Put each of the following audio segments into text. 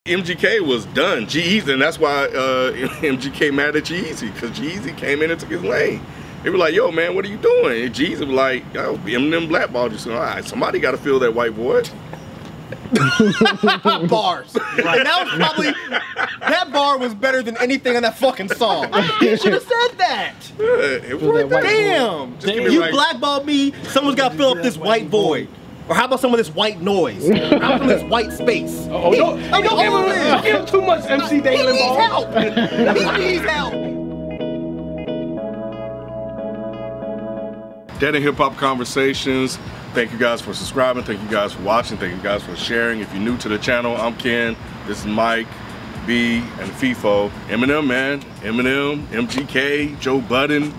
MGK was done. G-Eazy, and that's why MGK mad at G-Eazy, because G-Eazy came in and took his lane. They were like, yo, man, what are you doing? And G-Eazy was like, yo, Eminem blackballed you. So, all right, somebody got to fill that white void. Bars. Right. And that was probably, that bar was better than anything on that fucking song. You should have said that. Yeah, it was right. Damn. You blackballed me, someone's got to fill up this white void. Or how about some of this white noise? How about some of this white space? Oh, don't give him too much MC Daily ball. He needs help. Dead and Hip Hop Conversations. Thank you guys for subscribing. Thank you guys for watching. Thank you guys for sharing. If you're new to the channel, I'm Ken. This is Myke, B, and Feefo. Eminem, man. Eminem, MGK, Joe Budden,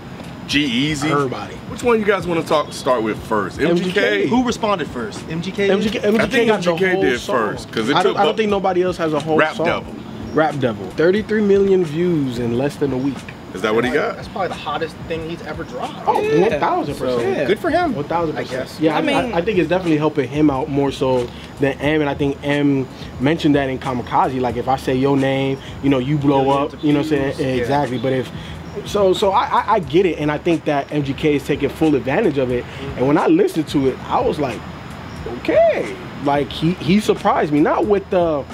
G-Eazy. Everybody. Which one you guys want to start with first? MGK? Who responded first? MGK? MGK I think got the MGK whole did song. first. Because I don't think nobody else has a whole Rap song. Devil. Rap Devil. 33 million views in less than a week. Is that what he got? That's probably the hottest thing he's ever dropped. Oh, yeah. 1000%. So, good for him. 1000%. I guess. Yeah, I think it's definitely helping him out more so than M. And I think M mentioned that in Kamikaze. Like, if I say your name, you know, you blow up. You know what I'm saying? Exactly. But if so I get it, and I think that MGK is taking full advantage of it. And when I listened to it, I was like, okay. Like he surprised me, not with the.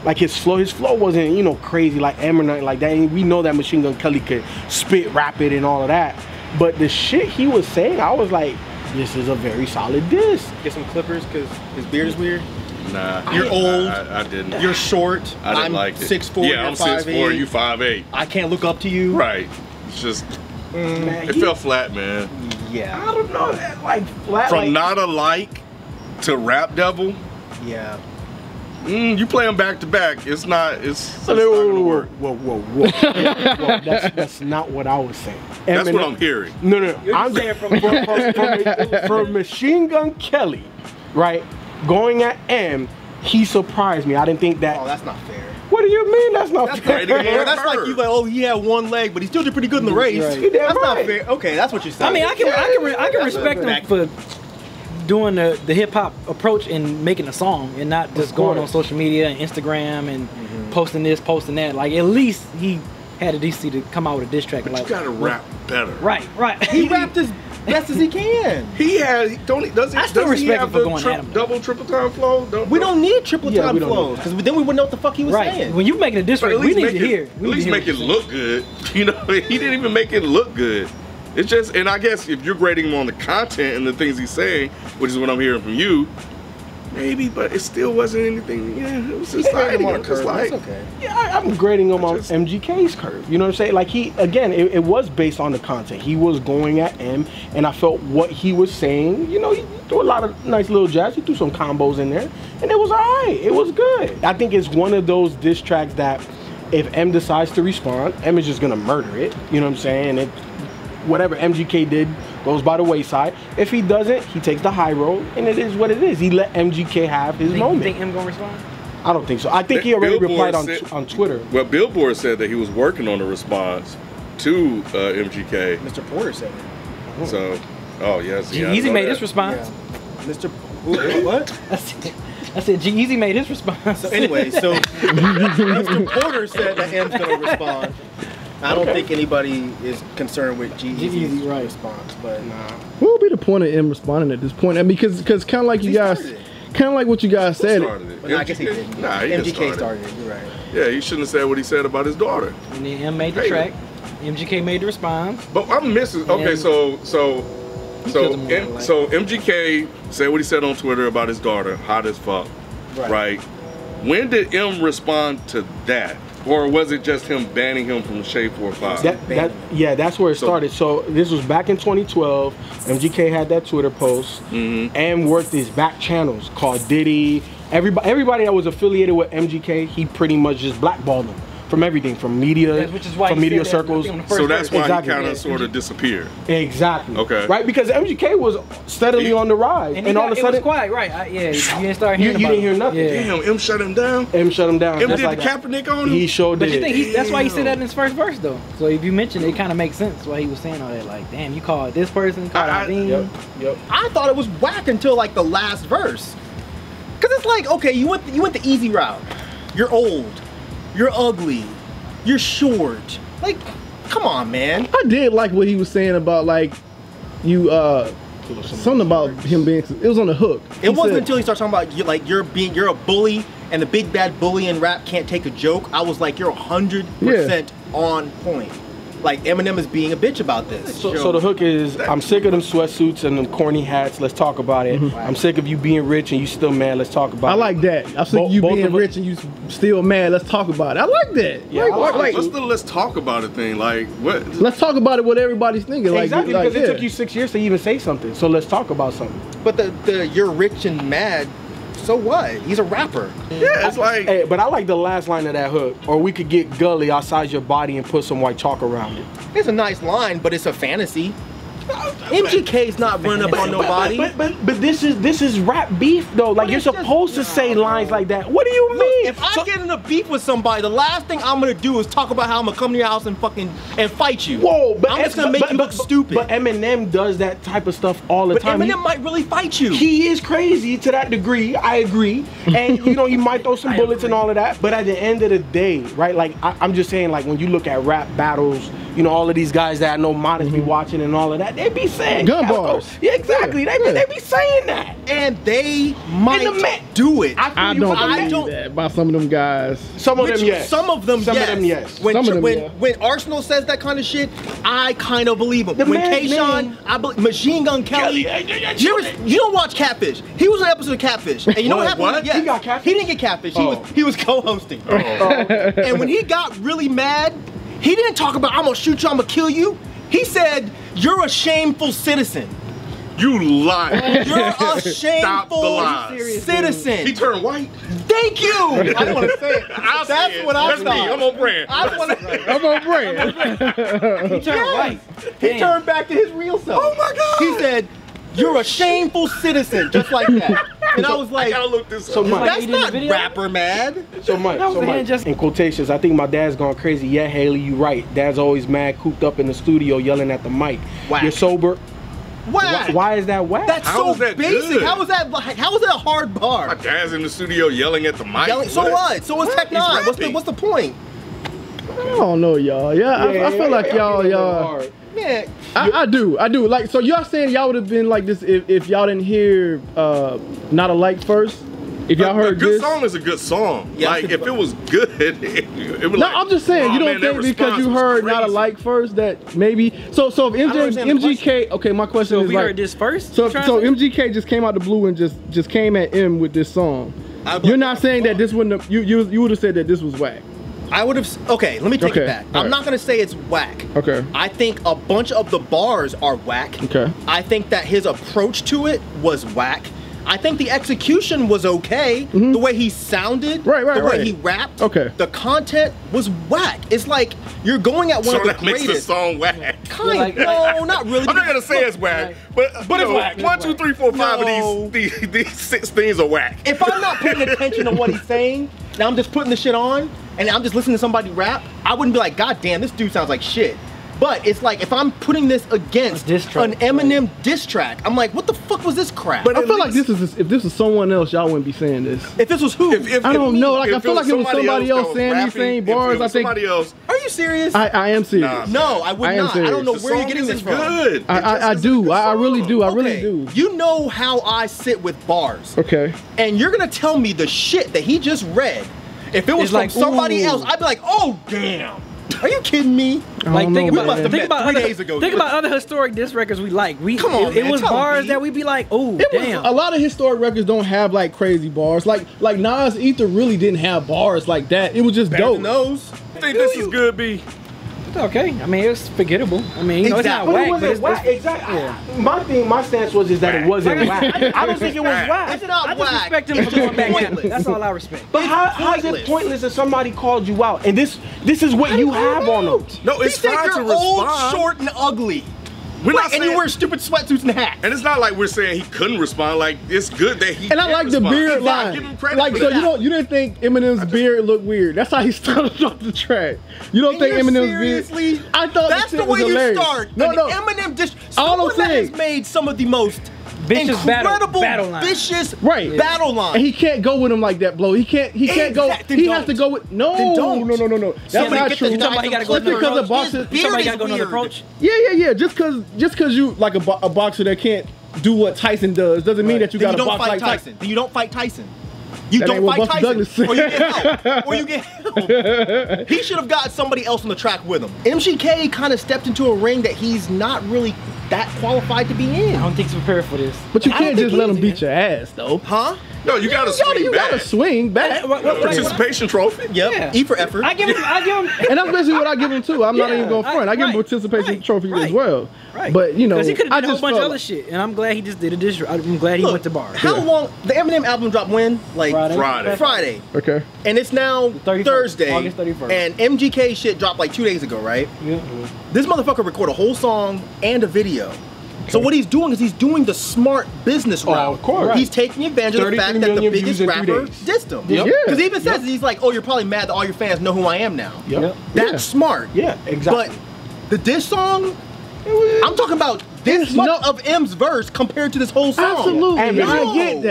Like his flow wasn't, you know, crazy like M or nothing like that. And we know that Machine Gun Kelly could spit rapid and all of that. But the shit he was saying, I was like, this is a very solid diss. Get some clippers because his beard is weird. Nah. You're old. I didn't. You're short. I didn't like it. 6'4", yeah, I'm 6'4", you 5'8". I can't look up to you. Right. It's just, Man, it felt flat, man. Yeah. I don't know that, like flat. From like, Not Alike to Rap Devil. Yeah. You play them back to back. It's not gonna work. Whoa. That's not what I was saying. That's what I'm hearing. No. I'm saying from Machine Gun Kelly, right? Going at M, he surprised me. I didn't think that. Oh, that's not fair. What do you mean that's not fair? That's like you like, oh, he had one leg, but he still did pretty good in the race. Right. That's not fair. Okay, that's what you're saying. I mean, I can respect him for doing the hip hop approach and making a song and not just going on social media and Instagram and posting this, posting that. Like, at least he had a decency to come out with a diss track. But like, you gotta rap better. Right. He rapped as best as he can. He has. I still respect him for going at him. Double, triple time flow. We don't need triple time flows because then we wouldn't know what the fuck he was saying. When you making a diss track, we need to hear. At least make it look good. You know, he didn't even make it look good. It's just, and I guess if you're grading him on the content and the things he's saying, which is what I'm hearing from you, maybe, but it still wasn't anything. Yeah, it was just like, okay. Yeah, I'm grading him on MGK's curve. You know what I'm saying? Like it was based on the content. He was going at M, and I felt what he was saying. You know, he threw a lot of nice little jazz. He threw some combos in there, and it was alright. It was good. I think it's one of those diss tracks that if M decides to respond, M is just gonna murder it. You know what I'm saying? Whatever MGK did goes by the wayside. If he doesn't, he takes the high road, and it is what it is. He let MGK have his moment. You think M gonna respond? I don't think so. I think he already replied on Twitter. Well, Billboard said that he was working on a response to MGK. Mr. Porter said it. So, oh yes. G-Eazy made his response. Yeah. Mr. What? I said G-Eazy made his response. So anyway, so Mr. Porter said that M's gonna respond. I don't think anybody is concerned with G-Eazy's response, but nah. What would be the point of M responding at this point? I mean, because kind of like you guys, kind of like what you guys said. Well, I guess he didn't. Nah, he MGK started it. You're right. Yeah, he shouldn't have said what he said about his daughter. And then M made the track. MGK made the response. But I'm missing. Okay, so MGK said what he said on Twitter about his daughter, hot as fuck. Right. When did M respond to that? Or was it just him banning him from Shade 4-5? Yeah, that's where it started. So this was back in 2012. MGK had that Twitter post and worked his back channels called Diddy. Everybody that was affiliated with MGK, he pretty much just blackballed them from everything, from media, from media circles. So that's why he kind of sort of disappeared. Exactly. Okay. Right, because MGK was steadily on the rise, and all of a sudden, it was quiet. Right. Yeah, you didn't start hearing. You didn't hear nothing. Yeah. Damn, M shut him down. M shut him down. M did the Kaepernick on him. He showed But did. you think that's why he said that in his first verse, though. So if you mention it, it kind of makes sense why he was saying all that. Like, damn, you called this person, called Aveen. Yep. I thought it was whack until like the last verse, cause it's like, okay, you went the easy route. you're old, you're ugly, you're short. Like, come on, man. I did like what he was saying about like you something about him being. It was on the hook. It wasn't until he started talking about you, like you're a bully and the big bad bully in rap can't take a joke. I was like, you're 100% on point. Like Eminem is being a bitch about this. So the hook is, I'm sick of them sweatsuits and them corny hats. Let's talk about it. I'm sick of you being rich and you still mad. Let's talk about it. I like that. I'm sick of you being rich and you still mad. Let's talk about it. I like that. Yeah, what's the let's talk about it thing? Like what? Let's talk about it. What everybody's thinking. Exactly, because it took you 6 years to even say something. So let's talk about something. But the you're rich and mad. So what? He's a rapper. Yeah, it's like. Hey, but I like the last line of that hook. Or we could get gully outside your body and put some white chalk around it. It's a nice line, but it's a fantasy. MGK's not running up on nobody. But this is rap beef though. Like you're supposed to say lines like that. What do you mean? If I get in a beef with somebody, the last thing I'm gonna do is talk about how I'm gonna come to your house and fight you. Whoa, but I'm just gonna make you look stupid. But Eminem does that type of stuff all the time. But Eminem might really fight you. He is crazy to that degree. I agree, and you know he might throw some bullets and all of that. But at the end of the day, right? Like I'm just saying, like when you look at rap battles, you know all of these guys that I know Modest be watching and all of that, they be saying gun bars. Yeah, exactly. They be saying that, and they might do it. I don't believe that about some of them guys. Some of them, yes. Some of them, yes. When Arsenal says that kind of shit, I kind of believe him. When K-Shine, I believe Machine Gun Kelly. You don't watch Catfish. He was on an episode of Catfish, and you know what happened? What? He got catfish. He didn't get catfish. He was co-hosting. And when he got really mad, he didn't talk about I'm gonna shoot you, I'm gonna kill you. He said, "You're a shameful citizen." You lie. You're a shameful citizen. He turned white. Thank you. I don't want to say it. That's what I thought. Me. I'm on brand. I'm on brand. He turned white. He turned back to his real self. Oh my God. He said, "You're a shameful citizen," just like that. And I was like, I gotta look this up. So Mike, that's not rapper mad. So Mike, in quotations, I think my dad's gone crazy. Yeah, Haley, you right. Dad's always mad, cooped up in the studio, yelling at the mic. Whack. You're sober. Whack. Why is that whack? That's so basic. Good? How was that a hard bar? My dad's in the studio yelling at the mic. So what? So what's Tech Nine? What's the point? I don't know, y'all. Yeah, I feel like y'all. Yeah. I do. Like, so y'all saying y'all would have been like this if y'all didn't hear Not Alike first? If y'all heard this? A good song is a good song. Yeah, like, if it was good, it would no, I'm just saying, you don't think because you heard Not Alike first that maybe... So if MGK... Okay, my question is we heard this first? So MGK just came out the blue and just came at M with this song. You're not saying that this wouldn't have... You would have said that this was whack. I would have... Okay, let me take it back. I'm not going to say it's whack. Okay. I think a bunch of the bars are whack. Okay. I think that his approach to it was whack. I think the execution was okay. The way he sounded, the way he rapped, the content was whack. It's like you're going at one of the greatest. Makes the song whack. No, not really. I'm not gonna say it's whack, but it's whack. 1, 2, 3, 4, 5 of these 6 things are whack. If I'm not paying attention to what he's saying, now I'm just putting the shit on, and I'm just listening to somebody rap, I wouldn't be like, God damn, this dude sounds like shit. But it's like, if I'm putting this against an Eminem diss track, I'm like, what the fuck was this crap? But I feel like if this was someone else, y'all wouldn't be saying this. If this was who? I don't know. Like, I feel like it was somebody else saying these same bars. I think. Somebody else. Are you serious? I am serious. No, I would not. I don't know where you're getting this from. Good. I do. I really do. I really do. You know how I sit with bars. Okay. And you're gonna tell me the shit that he just read. If it was from somebody else, I'd be like, oh damn. Are you kidding me? Like think about 3 days ago. Think about other historic diss records we like. Come on, it was bars that we'd be like, oh damn. A lot of historic records don't have like crazy bars. Like Nas Ether really didn't have bars like that. It was just dope. Nose. I think this is good, B. Okay, I mean it's forgettable. I mean, you know, it's not whack, but it's whack. Exactly. Yeah. My stance was that it wasn't whack. I don't think it was whack. It's not I whack. just respect him for going back at it. That's all I respect. But how is it pointless if somebody called you out and this is what you have on them? No, it's fine to respond. Old, short, and ugly. And you wear stupid sweatsuits and hats. And it's not like we're saying he couldn't respond. Like, it's good that he. And I like the beard line. Like, so you didn't think Eminem's beard looked weird. That's how he started off the track. You don't think Eminem's beard? I thought that's the way you start. No. Eminem just. Someone that has made some of the most vicious incredible battle line. vicious Right. battle line. And he can't go with him like that, blow. He can't go. Then He don't. has to go with no. Then don't. No. That's not true. You talking about he gotta go Just because a boxer. Somebody gotta go another approach. Yeah. Just because you like a boxer that can't do what Tyson does doesn't mean that you got to box like Tyson. Then you don't fight Tyson. You That don't ain't what fight Buster Douglas Tyson, said. or you get help. He should have got somebody else on the track with him. MGK kind of stepped into a ring that he's not really that qualified to be in. I don't think he's prepared for this. But you I don't can't think just let him he beat is. your ass, though. Huh? No, you gotta swing You back. gotta swing back. Participation trophy. Yep. Yeah. E for effort. I give him. And that's basically what I give him too. I'm not Yeah, even going front. I give him a participation trophy as well. Right. But you know, because he could I have done a just whole bunch of felt other shit, and I'm glad he just did a diss. I'm glad he Look, went to bar. How long? The Eminem album dropped when? Like Friday. okay. And it's now 31st, Thursday. August 31st. And MGK shit dropped like 2 days ago, right? Yeah. This motherfucker recorded a whole song and a video. So what he's doing is he's doing the smart business route. of course. He's taking advantage of the 33 fact that the million biggest views in 3 rapper days. dissed him. Yep. Because he even Yep. says, he's like, oh, you're probably mad that all your fans know who I am now. Yep. That's Yeah. smart. Yeah, exactly. But the diss song, I'm talking about this There's much no- of M's verse compared to this whole song. Absolutely. And And I no. get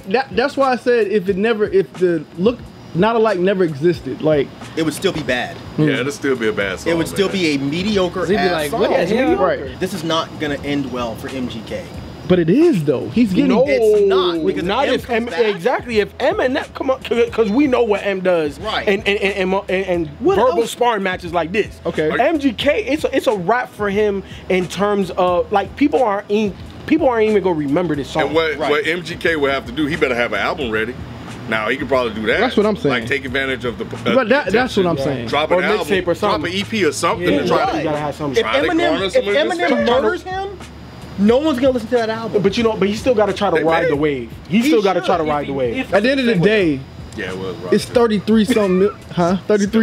that. That's why I said if the look not alike never existed, like It would still be bad. Yeah, it'll still be a bad song. It would still man. be a mediocre He'd be ass like, song. what the hell? Right. This is not gonna end well for MGK. but it is though. He's getting No, It's not, because not M if comes M back. exactly if Eminem come up because we know what M does, Right. And What verbal else? sparring matches like this. Okay. MGK, it's a rap for him in terms of like people aren't even gonna remember this song. And what Right. MGK would have to do, he better have an album ready. Now he could probably do that. That's what I'm saying. Like take advantage of the. But that's what I'm saying. Drop Or an album, mixtape or something. drop an EP or something Yeah, to try right. to. You gotta have something. If Try to garner Eminem, if some of his Eminem fans. murders him, no one's gonna listen to that album. But but he still got to try to They ride may. the wave. He still got to try to ride the wave. At the end of the day, Yeah, it was. Rough. it's 33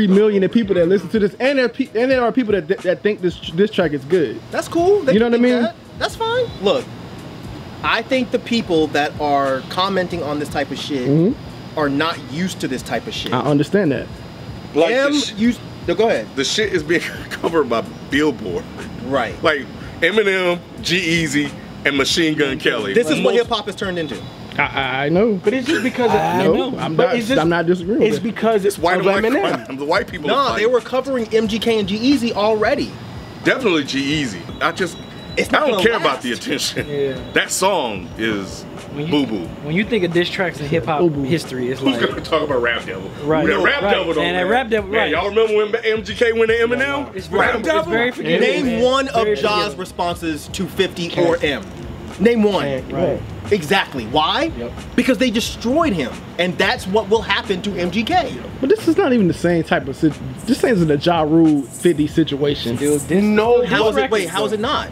million of people that listen to this, and there are people that think this track is good. That's cool. They You know can what I think mean? that. That's fine. Look, I think the people that are commenting on this type of shit are not used to this type of shit. I understand that. Like M the, used. No, go ahead. the shit is being covered by Billboard. Right. Like Eminem, G-Eazy, and Machine Gun Kelly. This is what Most- hip hop has turned into. I know. But it's just because No, I'm not disagreeing with It's it. because it's white of on white Eminem. crime. The white people. are Nah, fighting. they were covering MGK and G-Eazy already. Definitely G-Eazy. I It's not don't gonna care about last. the attention. Yeah. That song is When you, boo boo. when you think of diss tracks in hip hop Boo-boo. history, it's Who's like gonna talk about Rap Devil? Right. That Rap Right. Devil don't And that rap. Rap Devil, Man, right. y'all remember when MGK went to Eminem? it's very, Rap Devil? it's very forgivable. Name man. one of Very Ja's forgivable. responses to 50 or M. Name one. Right. Exactly. Why? Yep. Because they destroyed him, and that's what will happen to MGK. But this is not even the same type of this ain't a Ja Rule 50 situation. Dude, this, No, How is it? record, Wait, how is it not?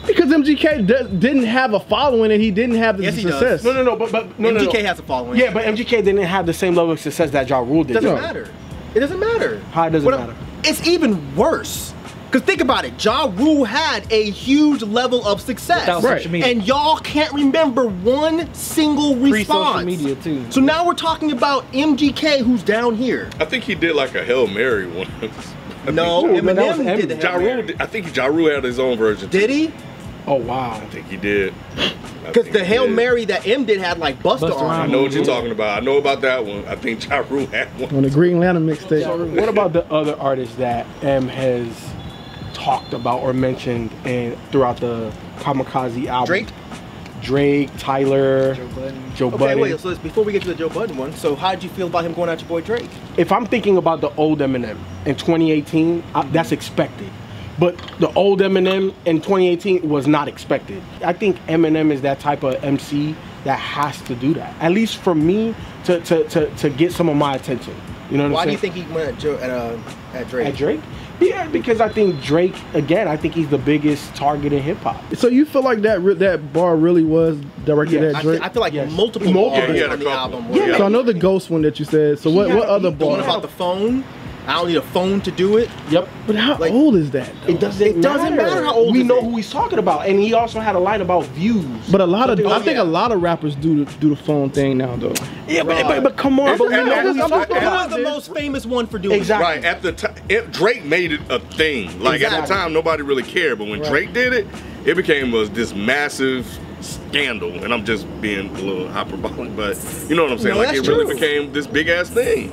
Because MGK didn't have a following and he didn't have the Yes, he does. success. No, but MGK has a following. Yeah, but MGK didn't have the same level of success that Ja Rule did. It doesn't No. matter. It doesn't matter. How it doesn't What- matter? It's even worse. Because think about it. Ja Rule had a huge level of success. Without Right. social media. And y'all can't remember one single response. Pre-social media too. So now we're talking about MGK, who's down here. I think he did like a Hail Mary one. No, Ooh, but that was Eminem did the Ja Hail Mary. Rule. I think Ja Rule had his own version. Did he? Oh wow. I think he did. Because the Hail Mary that M did had like Busta Busta on I it. know what you're talking about. I know about that one. I think Ja Rule had one. On the Green Lantern mixtape. What about the other artists that M has talked about or mentioned throughout the Kamikaze album? Drake, Tyler, Joe Okay, Budden. wait, so before we get to the Joe Budden one, so how did you feel about him going at your boy Drake? If I'm thinking about the old Eminem in 2018, that's expected. But the old Eminem in 2018 was not expected. I think Eminem is that type of MC that has to do that. At least for me to get some of my attention. You know what Why I'm do you saying? think he went at Drake? At Drake? Yeah, because I think Drake, again, I think he's the biggest target in hip hop. So you feel like that bar really was directed Yes. at Drake? I feel like Yes. multiple Multiple. bars Yeah, he had a on the couple. album. Yeah. So I know the Ghost one that you said. So what other The one bar? about the phone. I don't need a phone to do it. Yep. But how like- old is that? though? It doesn't matter how old we is know it. who he's talking about, and he also had a line about views. But I think yeah. a lot of rappers do the phone thing now though. Yeah, but come on, but we know who he's talking Who about. was the most famous one for doing Exactly. Right, at the time, Drake made it a thing. Like at Exactly. the time, nobody really cared. But when Drake did it, it became this massive scandal, and I'm just being a little hyperbolic, but you know what I'm saying? No, like it that's really true. became this big ass thing.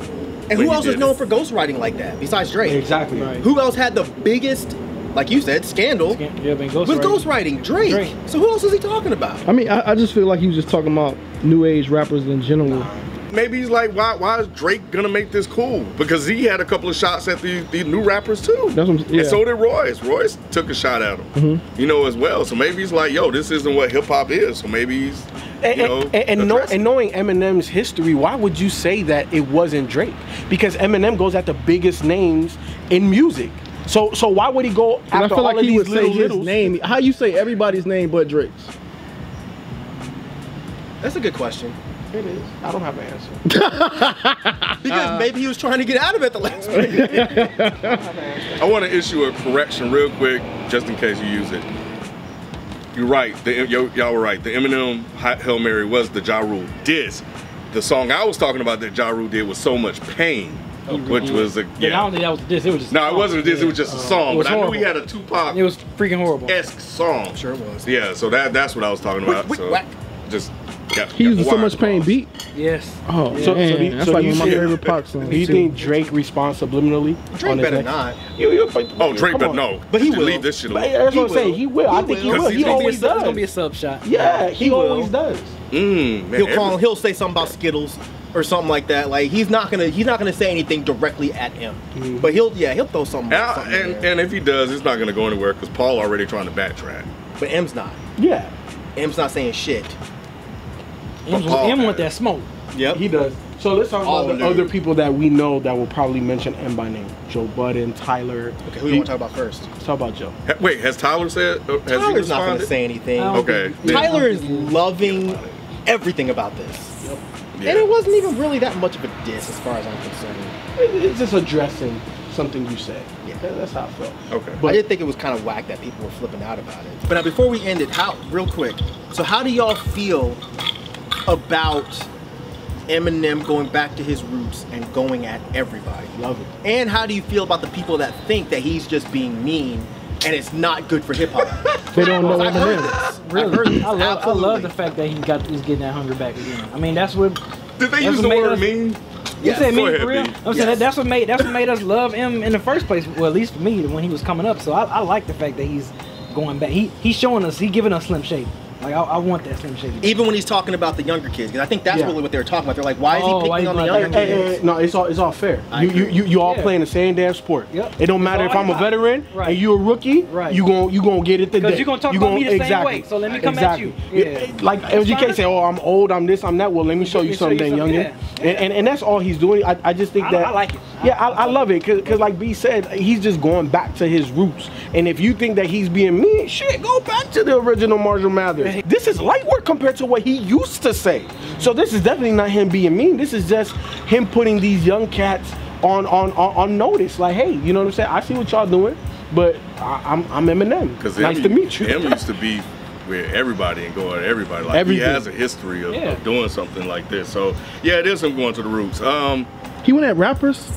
And who else is known for ghostwriting like that besides Drake? Exactly. Right. Who else had the biggest, like you said, scandal been with ghostwriting. ghostwriting? Drake. So who else is he talking about? I mean, I just feel like he was just talking about new age rappers in general. Maybe he's like, why is Drake gonna make this cool? Because he had a couple of shots at the new rappers too. That's what, yeah. And so did Royce. Royce took a shot at him, you know, as well. So maybe he's like, yo, this isn't what hip hop is. So maybe he's, and knowing Eminem's history, why would you say that it wasn't Drake? Because Eminem goes at the biggest names in music. So why would he go after I feel like all of he these would say his littles? name. How you say everybody's name but Drake's? That's a good question. It is. I don't have an answer. Because maybe he was trying to get out of it the last minute. I want to issue a correction real quick, just in case you use it. You're right. Y'all were right. The Eminem Hail Mary was the Ja Rule diss. The song I was talking about that Ja Rule did was So Much Pain, which was a I don't think that was this. It was just No, it wasn't a diss. It was just a song. It was But I knew horrible. he had a Tupac It was freaking horrible. esque song. Sure it was. Yeah, so that's what I was talking about. So whack. just He used So Much Pain beat. Yes. Oh, So man, that's like one of my you- favorite Pac songs. Do you too. think Drake responds subliminally? Drake on his better next- not. Oh, Drake, come but on. no. But he Just will. leave this shit But alone. that's what I'm He saying. will. He will. I He think he will. will. He always It's does. gonna be a sub shot. Yeah, he will. always does. Man, He'll say something about Skittles or something like that. Like he's not gonna say anything directly at him. But he'll throw something. something in there. And if he does, it's not gonna go anywhere because Paul already trying to backtrack. But M's not. Yeah, M's not saying shit. M want that smoke. Yep. he does. So let's talk All about the new. other people that we know that will probably mention M by name. Joe Budden, Tyler. Okay, who do you want to talk about first? Let's talk about Joe. Wait, has Tyler said? Has he Tyler's not gonna responded? say anything. I don't Okay. Tyler is loving everything about this. Yeah. And it wasn't even really that much of a diss as far as I'm concerned. It's just addressing something you said. Yeah. That's how I felt. Okay. But I did think it was kind of whack that people were flipping out about it. But now before we end it, real quick, so how do y'all feel about Eminem going back to his roots and going at everybody? Love it. And how do you feel about the people that think that he's just being mean and it's not good for hip hop? They don't know I've heard Eminem. this. Really, I've heard this. I love Absolutely. the fact that he's getting that hunger back again. I mean, that's what. Did they That's use what the made word us- mean? You Yes. said Go me ahead, for real? B. I'm saying Yes. that's what made us love him in the first place. Well, at least for me, when he was coming up. So I like the fact that he's going back. He's showing us. He's giving us Slim Shady. Like I want that Slim Shady. Even when he's talking about the younger kids, because I think that's Yeah. really what they were talking about. They're like, why is he Oh, why picking you on the like younger that? kids? No, it's all fair. I You all Yeah. playing the same damn sport. Yep. It don't It's matter all if I'm a about- veteran Right. and you a rookie. Right. You gon' get it today. Because you're gonna talk about me the same way. So let me come at you. Yeah. Like MGK fine. say, oh, I'm old, I'm this, I'm that. Well, let me show you something, youngin. Yeah. And that's all he's doing. I just think that I like it. Yeah, I love it because like B said, he's just going back to his roots. And if you think that he's being mean, shit, go back to the original Marshall Mathers. This is light work compared to what he used to say. So this is definitely not him being mean. This is just him putting these young cats on notice. Like, hey, you know what I'm saying? I see what y'all doing, but I'm Eminem. Because Nice to meet you. Him used to be with everybody and go at everybody. Like Everything. he has a history of Yeah. doing something like this. So yeah, it is him going to the roots. He went at rappers.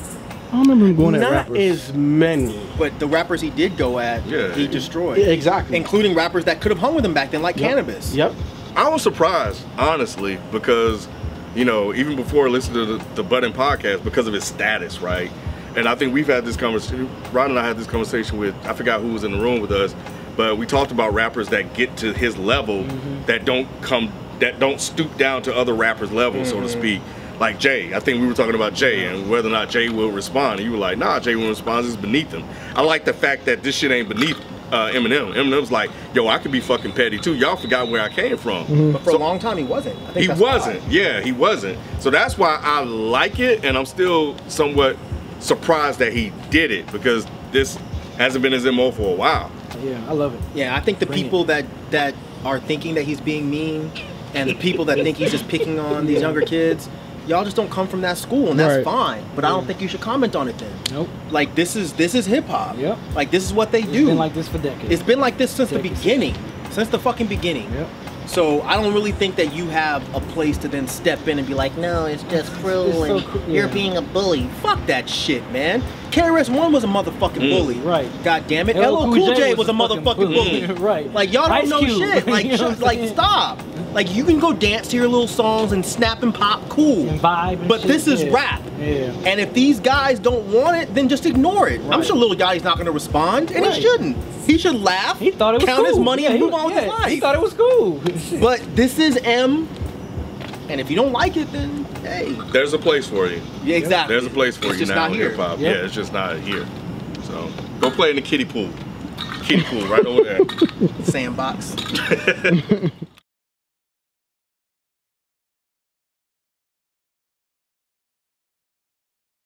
I don't remember him going at Not rappers. as many. But the rappers he did go at, Yeah. he destroyed. Yeah, exactly. Including rappers that could have hung with him back then, like Cannabis. Yep. I was surprised, honestly, because, you know, even before listening to the Budden podcast, because of his status, right? And I think we've had this conversation, Ron and I had this conversation with, I forgot who was in the room with us, but we talked about rappers that get to his level that don't stoop down to other rappers' level, so to speak. Like Jay, I think we were talking about Jay and whether or not Jay will respond. And you were like, nah, Jay won't respond, it's beneath him. I like the fact that this shit ain't beneath Eminem. Eminem's like, yo, I could be fucking petty too. Y'all forgot where I came from. But for a long time, he wasn't. I think He that's wasn't. why. Yeah, he wasn't. So that's why I like it, and I'm still somewhat surprised that he did it because this hasn't been his MO for a while. Yeah, I love it. Yeah, I think the Bring people that are thinking that he's being mean and the people that think he's just picking on these younger kids, y'all just don't come from that school, and that's Right. fine. But I don't think you should comment on it then. Nope. Like this is hip hop. Yep. Like this is what they It's do. been like this for decades. It's been like this since the Decades. beginning. Since the fucking beginning. Yep. So I don't really think that you have a place to then step in and be like, no, it's just cruel and you're being a bully. Fuck that shit, man. KRS-One was a motherfucking bully. Right. God damn it. LL Cool J was a motherfucking bully. Right. Like y'all don't Ice know Cube. shit. Like, You know what I'm like saying? stop. Like you can go dance to your little songs and snap and pop, cool. And vibe and but shit, this is yeah. rap. Yeah. And if these guys don't want it, then just ignore it. I'm Right. sure Lil Yachty's not gonna respond, and Right. he shouldn't. He should laugh, He thought it was count cool. his money, and move on with his He life. thought it was cool. But this is M, and if you don't like it, then hey. There's a place for you. Yeah, exactly. There's a place for It's you just now not in here. hip hop. Yeah. Yeah, it's just not here. So go play in the kiddie pool. Kiddie pool right over there. Sandbox.